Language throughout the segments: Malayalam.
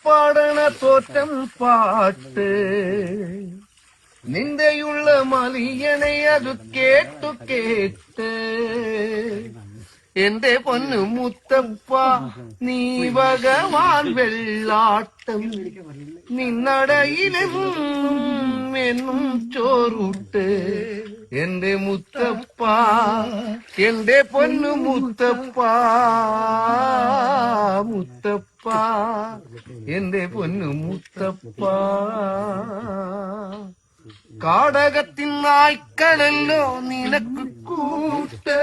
പാടണ തോറ്റം പാട്ട് നിന്റെയുള്ള മലിയനെ അത് കേട്ടു കേട്ട് എന്റെ പൊന്നു മുത്തപ്പ നീ ഭഗവാൻ വെള്ളാട്ടം നിന്നടയിലെന്നും എന്നും ചോറൂട്ട് എന്റെ മുത്തപ്പ എന്റെ പൊന്നു മുത്തപ്പ മുത്തപ്പ എന്റെ പൊന്നു മുത്തപ്പ കാടകത്തിൻ നായ്ക്കളല്ലോ നിനക്ക് കൂട്ട്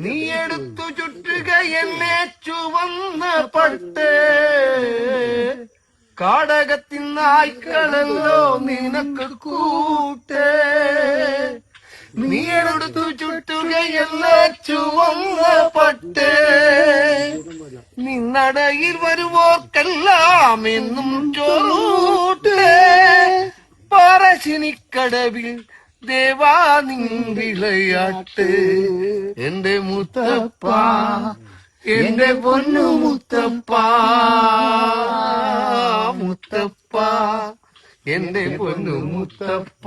നീ എടുത്തു ചുറ്റുക എന്നെ ചുവന്ന പട്ട് കാടകത്തിൻ നായ്ക്കളല്ലോ നിനക്ക് കൂട്ട് നീ എടുത്തു ചുറ്റുക എന്നെ ചുവന്ന പട്ട് നിന്നടയിൽ വരുവോർക്കെല്ലാം എന്നും ചോറൂട്ട് പറശ്ശിനിക്കടവിൽ ദേവാ നിൻ വിളയാട്ട് എന്റെ മുത്തപ്പ എന്റെ പൊന്നു മുത്തപ്പ മുത്തപ്പ എന്റെ പൊന്നു മുത്തപ്പ.